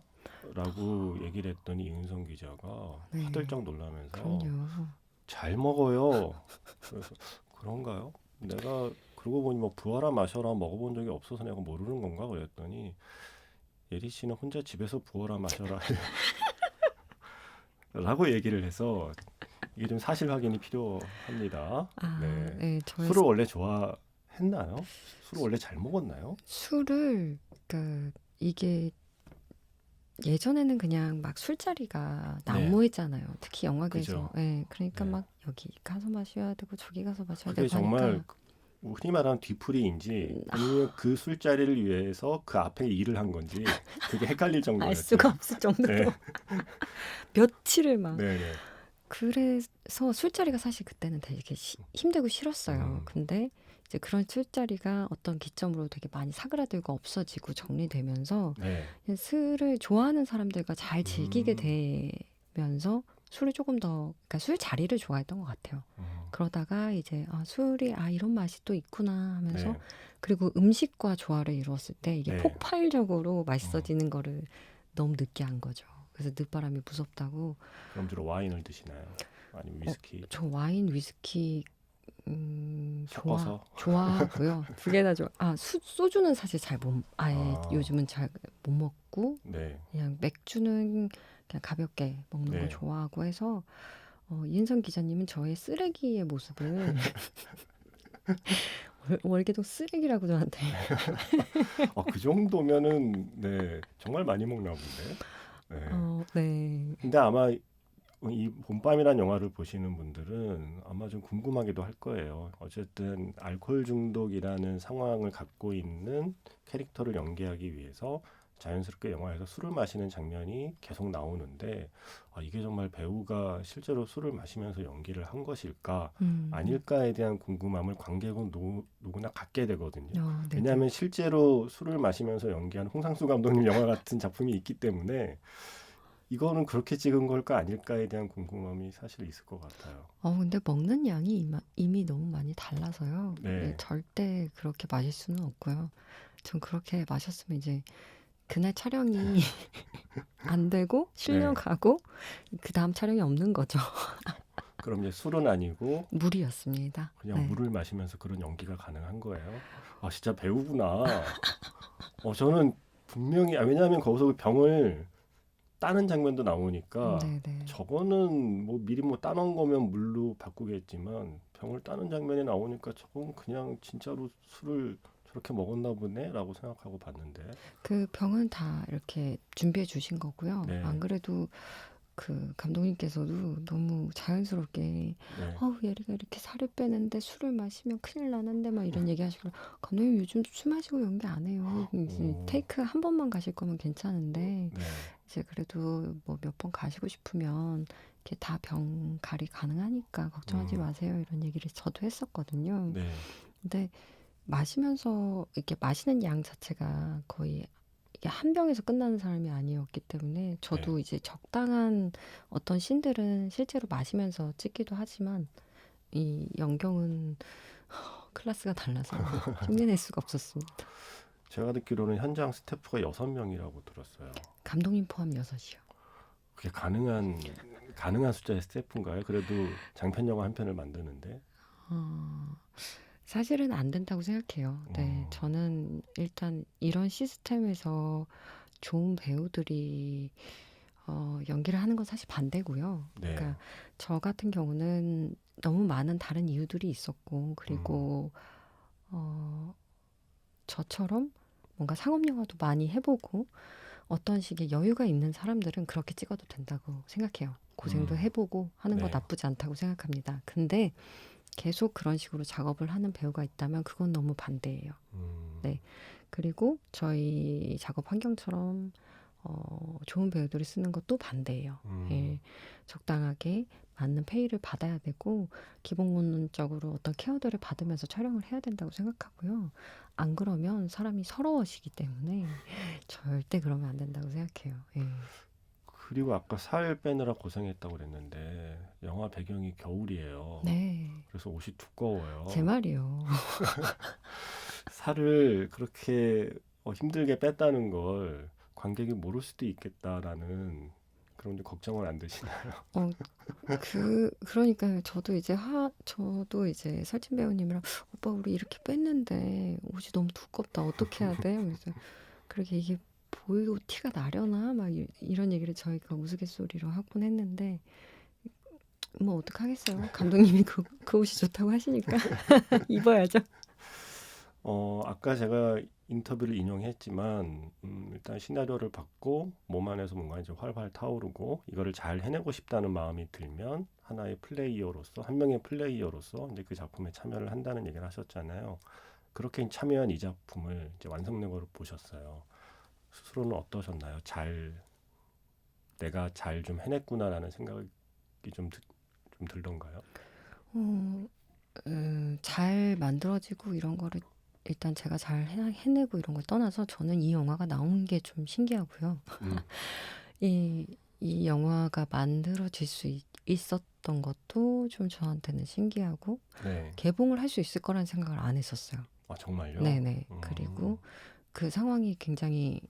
라고 얘기를 했더니 이은성 기자가 네. 화들짝 놀라면서 그럼요. 잘 먹어요. 그래서 그런가요? 내가 그러고 보니 뭐 부어라 마셔라 먹어본 적이 없어서 내가 모르는 건가? 그랬더니 예리 씨는 혼자 집에서 부어라 마셔라 라고 얘기를 해서 이게 좀 사실 확인이 필요합니다. 아, 네. 네. 저의 술을 원래 좋아했나요? 술을 원래 잘 먹었나요? 술을 이게 예전에는 그냥 막 술자리가 네. 난무했잖아요. 특히 영화계에서. 그죠. 네, 그러니까 네. 막 여기 가서 마셔야 되고 저기 가서 마셔야 그게 되고 정말 하니까 흔히 말하는 뒤풀이인지 아니면 그 술자리를 위해서 그 앞에 일을 한 건지 그게 헷갈릴 알 정도였어요. 수가 없을 정도로 네. 며칠을 막 네, 네. 그래서 술자리가 사실 그때는 되게 힘들고 싫었어요. 음. 근데 이제 그런 술자리가 어떤 기점으로 되게 많이 사그라들고 없어지고 정리되면서 네. 술을 좋아하는 사람들과 잘 즐기게 음. 되면서 술을 조금 더, 그러니까 술 자리를 좋아했던 것 같아요. 그러다가 이제 술이 이런 맛이 또 있구나 하면서 네. 그리고 음식과 조화를 이루었을 때 이게 네. 폭발적으로 맛있어지는 거를 너무 늦게 한 거죠. 그래서 늦바람이 무섭다고. 그럼 주로 와인을 드시나요? 아니면 위스키 저 와인, 위스키 섞어서? 좋아하고요. 두 개 다 좋아. 소주는 사실 아예 아. 요즘은 잘 못 먹고 네. 그냥 맥주는 그냥 가볍게 먹는 네. 거 좋아하고 해서 이은성 기자님은 저의 쓰레기의 모습을 월계동 쓰레기라고 저한테. 그 정도면은 네 정말 많이 먹나 본데. 네. 네. 근데 아마 이 봄밤이란 영화를 보시는 분들은 아마 좀 궁금하기도 할 거예요. 어쨌든 알코올 중독이라는 상황을 갖고 있는 캐릭터를 연기하기 위해서 자연스럽게 영화에서 술을 마시는 장면이 계속 나오는데 이게 정말 배우가 실제로 술을 마시면서 연기를 한 것일까 아닐까에 대한 궁금함을 관객은 누구나 갖게 되거든요. 네네. 왜냐하면 실제로 술을 마시면서 연기한 홍상수 감독님 영화 같은 작품이 있기 때문에 이거는 그렇게 찍은 걸까 아닐까에 대한 궁금함이 사실 있을 것 같아요. 근데 먹는 양이 이미 너무 많이 달라서요. 네. 절대 그렇게 마실 수는 없고요. 전 그렇게 마셨으면 이제 그날 촬영이 안 되고 실려가고 그 다음 촬영이 없는 거죠. 그럼 이제 술은 아니고 물이었습니다. 그냥 네. 물을 마시면서 그런 연기가 가능한 거예요. 진짜 배우구나. 저는 분명히 왜냐하면 거기서 그 병을 따는 장면도 나오니까 네네. 저거는 뭐 미리 뭐 따놓은 거면 물로 바꾸겠지만 병을 따는 장면이 나오니까 저건 그냥 진짜로 술을 저렇게 먹었나 보네라고 생각하고 봤는데. 그 병은 다 이렇게 준비해 주신 거고요. 네. 안 그래도 그 감독님께서도 너무 자연스럽게 네. 예리가 이렇게 살을 빼는데 술을 마시면 큰일 나는데 막 이런 얘기 하시고 감독님 요즘 술 마시고 연기 안 해요. 테이크 한 번만 가실 거면 괜찮은데 네. 이제 그래도 뭐 몇 번 가시고 싶으면 이렇게 다 병 가리 가능하니까 걱정하지 마세요. 이런 얘기를 저도 했었거든요. 네. 근데 마시면서 이렇게 마시는 양 자체가 거의 이게 한 병에서 끝나는 사람이 아니었기 때문에 저도 네. 이제 적당한 어떤 씬들은 실제로 마시면서 찍기도 하지만 이 연경은 클래스가 달라서 흉내낼 수가 없었습니다. 제가 듣기로는 현장 스태프가 6명이라고 들었어요. 감독님 포함 6이요. 그게 가능한 숫자의 스태프인가요? 그래도 장편 영화 한 편을 만드는데. 사실은 안 된다고 생각해요. 네, 저는 일단 이런 시스템에서 좋은 배우들이 연기를 하는 건 사실 반대고요. 네. 그러니까 저 같은 경우는 너무 많은 다른 이유들이 있었고 그리고 저처럼 뭔가 상업 영화도 많이 해보고 어떤 식의 여유가 있는 사람들은 그렇게 찍어도 된다고 생각해요. 고생도 해보고 하는 거 네. 나쁘지 않다고 생각합니다. 근데 계속 그런 식으로 작업을 하는 배우가 있다면 그건 너무 반대예요. 네. 그리고 저희 작업 환경처럼 좋은 배우들이 쓰는 것도 반대예요. 음, 예, 적당하게 맞는 페이를 받아야 되고 기본적으로 어떤 케어들을 받으면서 촬영을 해야 된다고 생각하고요. 안 그러면 사람이 서러워지기 때문에 절대 그러면 안 된다고 생각해요. 예. 그리고 아까 살 빼느라 고생했다고 그랬는데 영화 배경이 겨울이에요. 네, 그래서 옷이 제 두꺼워요. 말이요. 살을 그렇게 힘들게 뺐다는 걸 관객이 모를 수도 있겠다라는 그런 좀 걱정은 안 되시나요? 어, 그러니까요. 저도 이제 설진 배우님이랑 오빠 우리 이렇게 뺐는데 옷이 너무 두껍다. 어떻게 해야 돼? 그래서 그렇게 이게 보이고 티가 나려나? 막 이런 얘기를 저희가 우스갯소리로 하곤 했는데 뭐 어떡하겠어요. 감독님이 그 옷이 좋다고 하시니까 입어야죠. 아까 제가 인터뷰를 인용했지만 일단 시나리오를 받고 몸 안에서 뭔가 이제 활활 타오르고 이거를 잘 해내고 싶다는 마음이 들면 하나의 플레이어로서 한 명의 플레이어로서 이제 그 작품에 참여를 한다는 얘기를 하셨잖아요. 그렇게 참여한 이 작품을 이제 완성된 걸 보셨어요. 스스로는 어떠셨나요? 내가 잘 좀 해냈구나라는 생각이 좀 들던가요? 어, 잘 만들어지고 이런 거를 일단 제가 잘 해내고 이런 걸 떠나서 저는 이 영화가 나온 게 좀 신기하고요. 음, 이 영화가 만들어질 수 있었던 것도 좀 저한테는 신기하고 네. 개봉을 할 수 있을 거라는 생각을 안 했었어요. 아, 정말요? 네네. 그리고 그 상황이 굉장히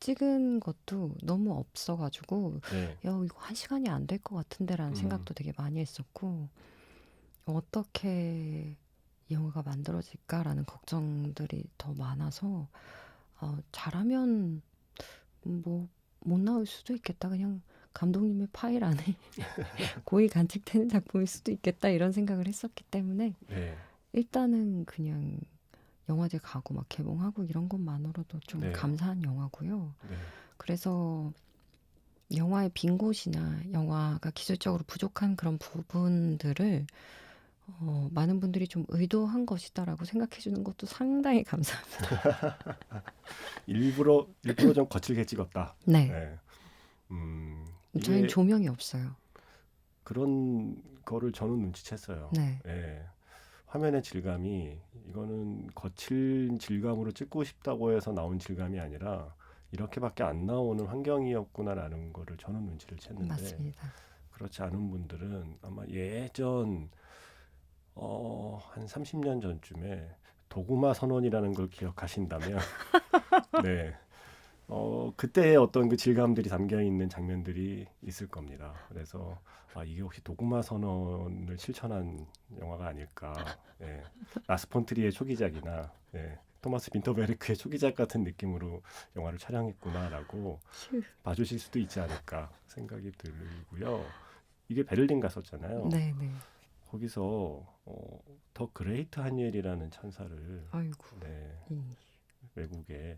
찍은 것도 너무 없어가지고 네. 야 이거 1시간이 안 될 것 같은데라는 음, 생각도 되게 많이 했었고 어떻게 이 영화가 만들어질까라는 걱정들이 더 많아서 잘하면 뭐 못 나올 수도 있겠다. 그냥 감독님의 파일 안에 고이 간직되는 작품일 수도 있겠다 이런 생각을 했었기 때문에 네. 일단은 그냥 영화제 가고 막 개봉하고 이런 것만으로도 좀 네. 감사한 영화고요. 네. 그래서 영화의 빈 곳이나 영화가 기술적으로 부족한 그런 부분들을 많은 분들이 좀 의도한 것이다라고 생각해 주는 것도 상당히 감사합니다. 일부러 좀 거칠게 찍었다. 네. 네. 저희는 이게 조명이 없어요. 그런 거를 저는 눈치챘어요. 네. 예. 화면의 질감이 이거는 거친 질감으로 찍고 싶다고 해서 나온 질감이 아니라 이렇게밖에 안 나오는 환경이었구나라는 거를 저는 눈치를 챘는데 맞습니다. 그렇지 않은 분들은 아마 예전 한 30년 전쯤에 도구마 선언이라는 걸 기억하신다면 네. 그때의 어떤 그 질감들이 담겨 있는 장면들이 있을 겁니다. 그래서 이게 혹시 도구마 선언을 실천한 영화가 아닐까. 예. 라스 폰 트리의 초기작이나 예. 토마스 빈터베르크의 초기작 같은 느낌으로 영화를 촬영했구나라고 휴. 봐주실 수도 있지 않을까 생각이 들고요. 이게 베를린 갔었잖아요. 네네. 거기서 더 그레이트 한예리라는 찬사를 아이고. 네, 이. 외국에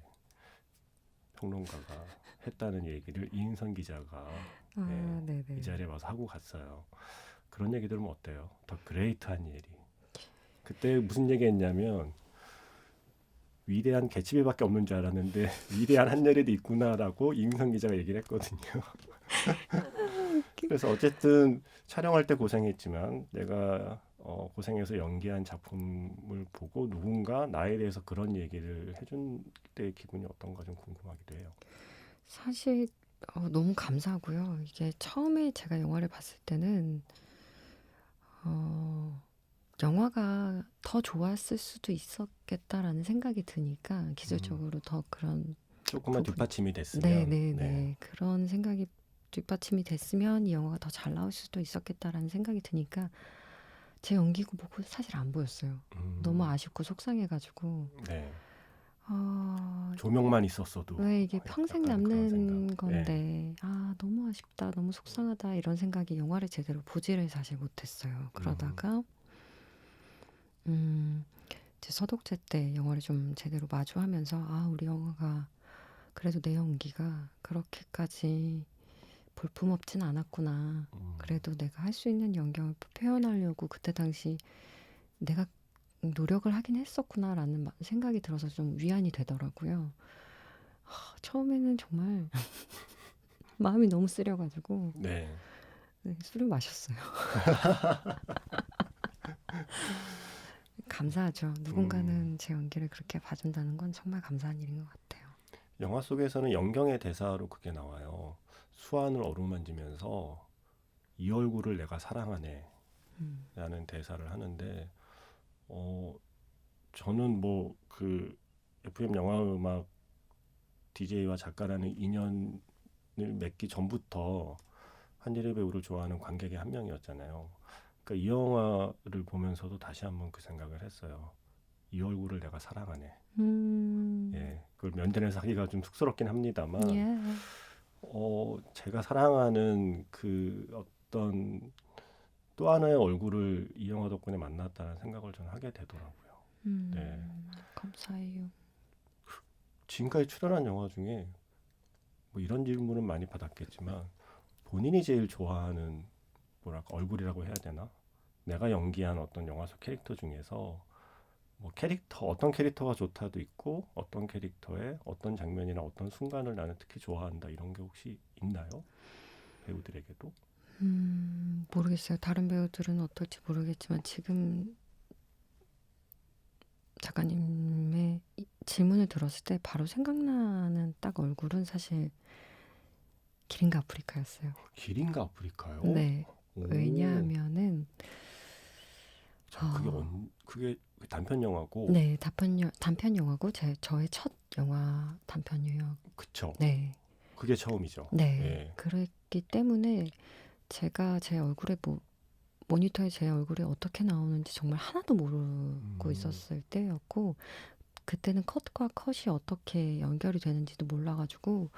평론가가 했다는 얘기를 이인선 기자가 예, 이 네네. 자리에 와서 하고 갔어요. 그런 얘기 들으면 어때요? 더 그레이트한 예리. 그때 무슨 얘기했냐면 위대한 개츠비밖에 없는 줄 알았는데 위대한 한예리도 있구나라고 이인선 기자가 얘기를 했거든요. 그래서 어쨌든 촬영할 때 고생했지만 내가 고생해서 연기한 작품을 보고 누군가 나에 대해서 그런 얘기를 해준 때의 기분이 어떤가 좀 궁금하기도 해요. 사실 너무 감사하고요. 이게 처음에 제가 영화를 봤을 때는 어, 영화가 더 좋았을 수도 있었겠다라는 생각이 드니까 기술적으로 더 그런 조금만 부분, 뒷받침이 됐으면 네네네 그런 생각이 뒷받침이 됐으면 이 영화가 더 잘 나올 수도 있었겠다라는 생각이 드니까 제 연기고 뭐고 사실 안 보였어요. 너무 아쉽고 속상해가지고 네. 어, 조명만 있었어도 왜 이게 평생 약간 그런 남는 생각. 건데 너무 아쉽다 너무 속상하다 이런 생각이 영화를 제대로 보지를 사실 못했어요. 그러다가 제 서독제 때 영화를 좀 제대로 마주하면서 우리 영화가 그래도 내 연기가 그렇게까지 볼품없진 않았구나. 그래도 내가 할 수 있는 연기를 표현하려고 그때 당시 내가 노력을 하긴 했었구나라는 생각이 들어서 좀 위안이 되더라고요. 처음에는 정말 마음이 너무 쓰려가지고 네. 네, 술을 마셨어요. 감사하죠. 누군가는 제 연기를 그렇게 봐준다는 건 정말 감사한 일인 것 같아요. 영화 속에서는 영경의 대사로 그게 나와요. 수완을 어루만지면서 이 얼굴을 내가 사랑하네 음, 라는 대사를 하는데 저는 뭐 그 FM 영화음악 DJ와 작가라는 인연을 맺기 전부터 한예리 배우를 좋아하는 관객의 한 명이었잖아요. 그러니까 이 영화를 보면서도 다시 한번 그 생각을 했어요. 이 얼굴을 내가 사랑하네. 음, 예, 그걸 면전에서 하기가 좀 쑥스럽긴 합니다만, 예. 제가 사랑하는 그 어떤 또 하나의 얼굴을 이 영화 덕분에 만났다는 생각을 저는 하게 되더라고요. 네, 감사해요. 지금까지 출연한 영화 중에 뭐 이런 질문은 많이 받았겠지만 본인이 제일 좋아하는 뭐랄까 얼굴이라고 해야 되나? 내가 연기한 어떤 영화 속 캐릭터 중에서 뭐 캐릭터 어떤 캐릭터가 좋다도 있고 어떤 캐릭터의 어떤 장면이나 어떤 순간을 나는 특히 좋아한다 이런 게 혹시 있나요? 배우들에게도? 모르겠어요. 다른 배우들은 어떨지 모르겠지만 지금 작가님의 질문을 들었을 때 바로 생각나는 딱 얼굴은 사실 기린과 아프리카였어요. 기린과 아프리카요? 네. 오, 왜냐하면은 자, 그게 단편 영화고, 네, 단편 영화고 저의 첫 영화 단편 영화. 그쵸? 네. 그게 처음이죠. 네. 예. 그랬기 때문에 제가 제 얼굴에 모니터에 제 얼굴이 어떻게 나오는지 정말 하나도 모르고 있었을 때였고 그때는 컷과 컷이 어떻게 연결이 되는지도 몰라가지고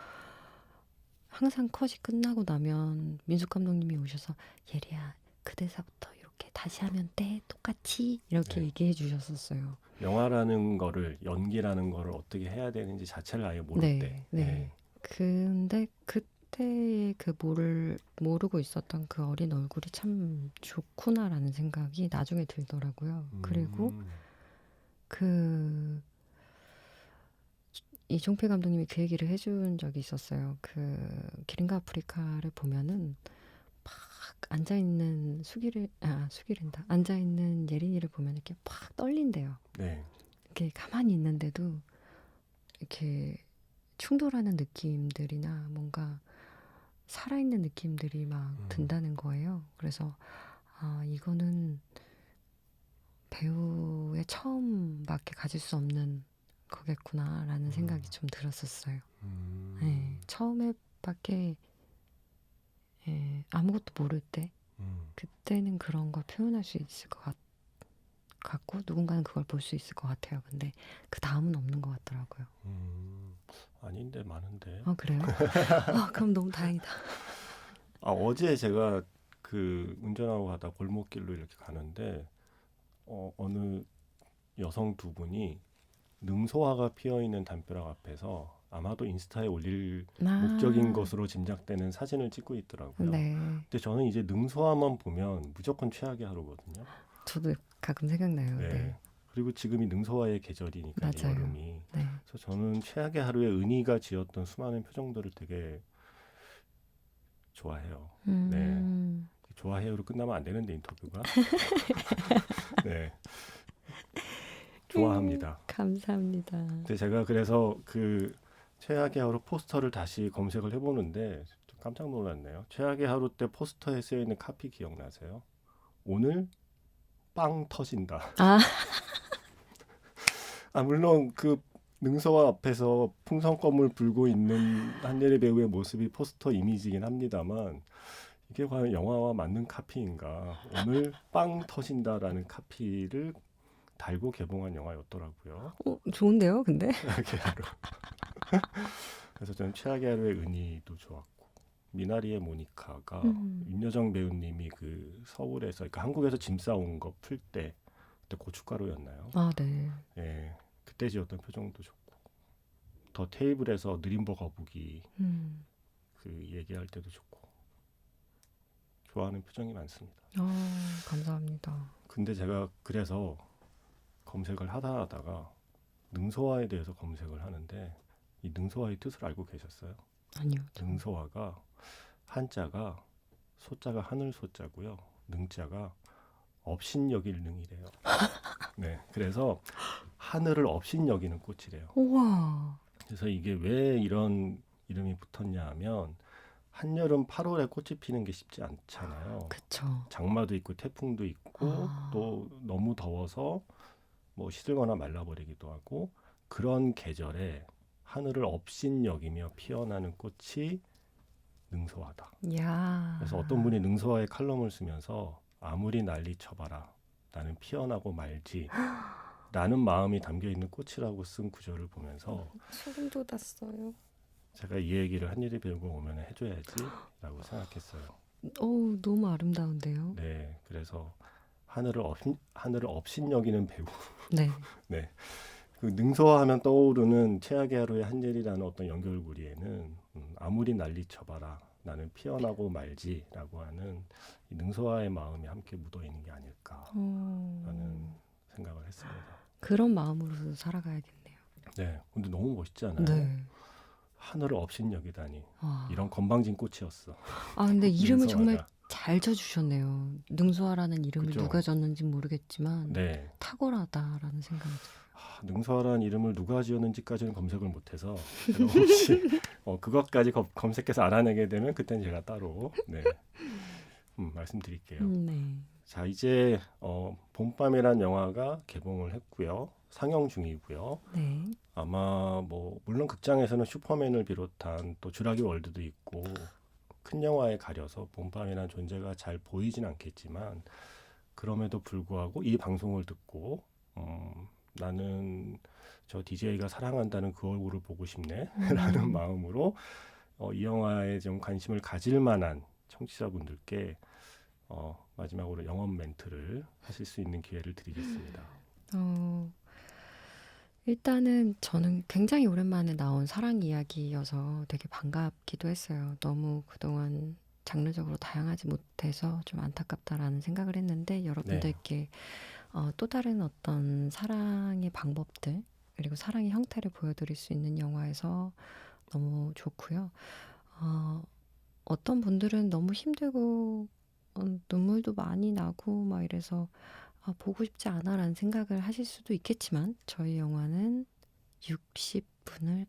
항상 컷이 끝나고 나면 민숙 감독님이 오셔서 예리야 그 대사부터 이렇게 다시 하면 돼 똑같이 이렇게 네. 얘기해 주셨었어요. 영화라는 거를 연기라는 거를 어떻게 해야 되는지 자체를 아예 모를 네, 때. 네. 예. 근데 그때 그 모르고 있었던 그 어린 얼굴이 참 좋구나라는 생각이 나중에 들더라고요. 그리고 그 이종필 감독님이 그 얘기를 해준 적이 있었어요. 그 기린과 아프리카를 보면은 막 수기른다. 앉아 있는 예린이를 보면 이렇게 팍 떨린대요. 네. 이렇게 가만히 있는데도 이렇게 충돌하는 느낌들이나 뭔가 살아있는 느낌들이 막 든다는 거예요. 그래서 이거는 배우의 처음밖에 가질 수 없는 거겠구나라는 생각이 좀 들었었어요. 네, 처음에밖에 아무것도 모를 때 그때는 그런 걸 표현할 수 있을 것 같고 누군가는 그걸 볼 수 있을 것 같아요. 근데 그 다음은 없는 것 같더라고요. 아닌데 많은데. 그래요? 그럼 너무 다행이다. 어제 제가 그 운전하고 가다 골목길로 이렇게 가는데 어느 여성 두 분이 능소화가 피어 있는 담벼락 앞에서 아마도 인스타에 올릴 목적인 것으로 짐작되는 사진을 찍고 있더라고요. 네. 근데 저는 이제 능소화만 보면 무조건 최악의 하루거든요. 저도 가끔 생각나요. 네. 네. 그리고 지금이 능소화의 계절이니까 이제 맞아요. 여름이. 네. 그래서 저는 최악의 하루에 은희가 지었던 수많은 표정들을 되게 좋아해요. 네. 좋아해요로 끝나면 안 되는데 인터뷰가. 네. 좋아합니다. 감사합니다. 근데 제가 그래서 그 최악의 하루 포스터를 다시 검색을 해보는데 좀 깜짝 놀랐네요. 최악의 하루 때 포스터에 쓰여 있는 카피 기억나세요? 오늘 빵 터진다. 물론 그 능서화 앞에서 풍선껌을 불고 있는 한예리 배우의 모습이 포스터 이미지긴 합니다만 이게 과연 영화와 맞는 카피인가? 오늘 빵 터진다라는 카피를 달고 개봉한 영화였더라고요. 좋은데요, 근데? 최악의 하루. 그래서 저는 최악의 하루의 은희도 좋았고 미나리의 모니카가 윤여정 배우님이 그 서울에서 그러니까 한국에서 짐 싸온 거 풀 때 그때 고춧가루였나요? 네. 예, 그때 지었던 표정도 좋고 더 테이블에서 느림보 거북이 그 얘기할 때도 좋고 좋아하는 표정이 많습니다. 감사합니다. 근데 제가 그래서 검색을 하다가 능소화에 대해서 검색을 하는데 이 능소화의 뜻을 알고 계셨어요? 아니요. 능소화가 한자가 소자가 하늘 소자고요. 능자가 업신여길 능이래요. 네, 그래서 하늘을 업신여기는 꽃이래요. 우와. 그래서 이게 왜 이런 이름이 붙었냐 하면 한여름 8월에 꽃이 피는 게 쉽지 않잖아요. 그쵸. 장마도 있고 태풍도 있고 아. 또 너무 더워서 뭐 시들거나 말라버리기도 하고 그런 계절에 하늘을 업신여기며 피어나는 꽃이 능소화다. 야. 그래서 어떤 분이 능소화의 칼럼을 쓰면서 아무리 난리 쳐봐라 나는 피어나고 말지 라는 마음이 담겨있는 꽃이라고 쓴 구절을 보면서 소름 돋았어요. 제가 이 얘기를 한일이 배우고 오면 해줘야지 라고 생각했어요. 너무 아름다운데요. 네, 그래서 하늘을 업신여기는 배우. 네. 네, 그 능소화하면 떠오르는 최악의 하루의 한일이라는 어떤 연결고리에는 아무리 난리 쳐봐라 나는 피어나고 말지라고 하는 이 능소화의 마음이 함께 묻어있는 게 아닐까라는 생각을 했습니다. 그런 마음으로 살아가야겠네요. 네, 근데 너무 멋있지 않아요? 네. 하늘을 업신여기다니 와. 이런 건방진 꽃이었어. 근데 이름을 정말 능소화가. 잘 져주셨네요. 능소화라는 이름을 그죠? 누가 졌는지 모르겠지만 네, 탁월하다라는 생각이 들어요. 능소화라는 이름을 누가 지었는지까지는 검색을 못해서 제가 혹시 그것까지 검색해서 알아내게 되면 그때는 제가 따로 말씀드릴게요. 네. 자, 이제 봄밤이란 영화가 개봉을 했고요. 상영 중이고요. 네. 아마 뭐 물론 극장에서는 슈퍼맨을 비롯한 또 쥬라기 월드도 있고 큰 영화에 가려서 봄밤이란 존재가 잘 보이진 않겠지만 그럼에도 불구하고 이 방송을 듣고 나는 저 DJ가 사랑한다는 그 얼굴을 보고 싶네 라는 마음으로 이 영화에 좀 관심을 가질 만한 청취자분들께 마지막으로 영업 멘트를 하실 수 있는 기회를 드리겠습니다. 일단은 저는 굉장히 오랜만에 나온 사랑 이야기여서 되게 반갑기도 했어요. 너무 그동안 장르적으로 다양하지 못해서 좀 안타깝다라는 생각을 했는데 여러분들께 또 다른 어떤 사랑의 방법들 그리고 사랑의 형태를 보여드릴 수 있는 영화여서 너무 좋고요. 어떤 분들은 너무 힘들고 눈물도 많이 나고 막 이래서 보고 싶지 않아라는 생각을 하실 수도 있겠지만 저희 영화는 60분을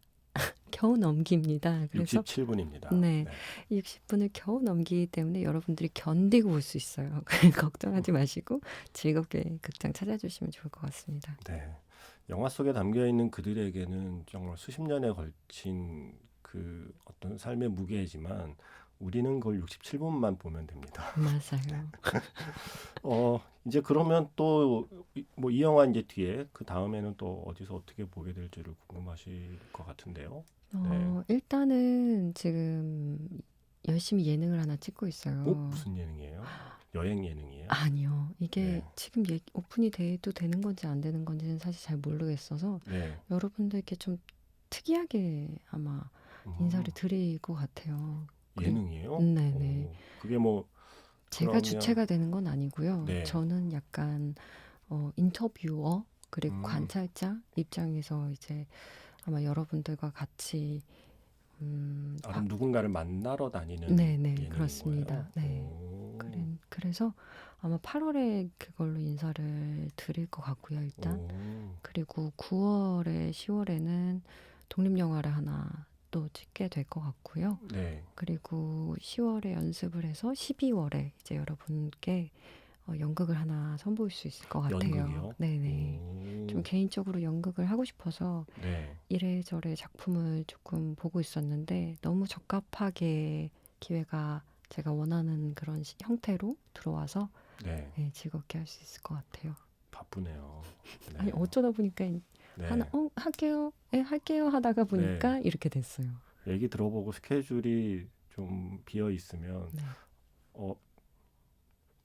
겨우 넘깁니다. 그래서 67분입니다. 네, 60분을 겨우 넘기기 때문에 여러분들이 견디고 볼 수 있어요. 걱정하지 마시고 즐겁게 극장 찾아주시면 좋을 것 같습니다. 네. 영화 속에 담겨 있는 그들에게는 정말 수십 년에 걸친 그 어떤 삶의 무게지만 우리는 그걸 67분만 보면 됩니다. 맞아요. 이제 그러면 또 뭐 이 영화 이제 뒤에 그 다음에는 또 어디서 어떻게 보게 될지를 궁금하실 것 같은데요. 일단은 지금 열심히 예능을 하나 찍고 있어요. 무슨 예능이에요? 여행 예능이에요? 아니요. 이게 네. 지금 오픈이 돼도 되는 건지 안 되는 건지는 사실 잘 모르겠어서 네. 여러분들께 좀 특이하게 아마 인사를 드릴 것 같아요. 예능이에요? 네네. 그게 뭐 제가 그러면- 주체가 되는 건 아니고요. 네. 저는 약간 인터뷰어 그리고 음. 관찰자 입장에서 이제 아마 여러분들과 같이 그럼 누군가를 만나러 다니는 네네, 예능인 그렇습니다. 거예요? 네. 그래서 아마 8월에 그걸로 인사를 드릴 것 같고요, 일단. 그리고 9월에 10월에는 독립영화를 하나 또 찍게 될 것 같고요. 네. 그리고 10월에 연습을 해서 12월에 이제 여러분께 연극을 하나 선보일 수 있을 것 같아요. 연극이요? 네네. 좀 개인적으로 연극을 하고 싶어서 네. 이래저래 작품을 조금 보고 있었는데 너무 적합하게 기회가 제가 원하는 그런 형태로 들어와서 네. 즐겁게 할 수 있을 것 같아요. 바쁘네요. 네. 아니 어쩌다 보니까 네. 하나 할게요. 할게요 하다가 보니까 이렇게 됐어요. 얘기 들어보고 스케줄이 좀 비어 있으면 네.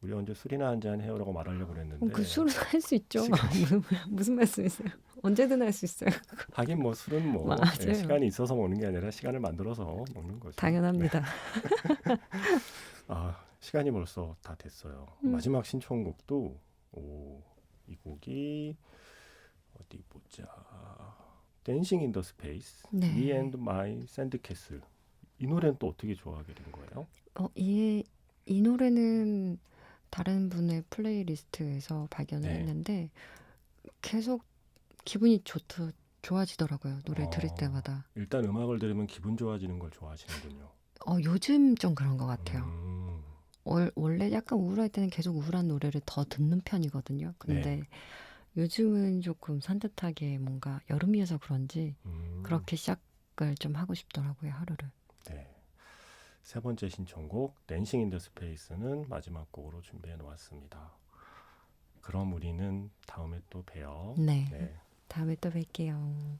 우리 언제 술이나 한잔 해요라고 말하려고 그랬는데 그 술은 할 수 있죠. 시간- 무슨 말씀이세요? 언제든 할 수 있어요. 하긴 뭐 술은 뭐 맞아요. 시간이 있어서 먹는 게 아니라 시간을 만들어서 먹는 거죠. 당연합니다. 시간이 벌써 다 됐어요. 마지막 신청곡도 이 곡이 어디 보자. 댄싱 인 더 스페이스, Me 네. and My Sandcastle. 이 노래는 또 어떻게 좋아하게 된 거예요? 이 노래는 다른 분의 플레이리스트에서 발견을 네. 했는데 계속 기분이 좋아지더라고요. 노래 들을 어, 때마다. 일단 음악을 들으면 기분 좋아지는 걸 좋아하시는군요. 요즘 좀 그런 것 같아요. 음, 원래 약간 우울할 때는 계속 우울한 노래를 더 듣는 편이거든요. 네. 근데 요즘은 조금 산뜻하게 뭔가 여름이어서 그런지 음, 그렇게 시작을 좀 하고 싶더라고요, 하루를. 네. 세 번째 신청곡 댄싱 인 더 스페이스는 마지막 곡으로 준비해 놓았습니다. 그럼 우리는 다음에 또 봬요. 네. 네. 다음에 또 뵐게요.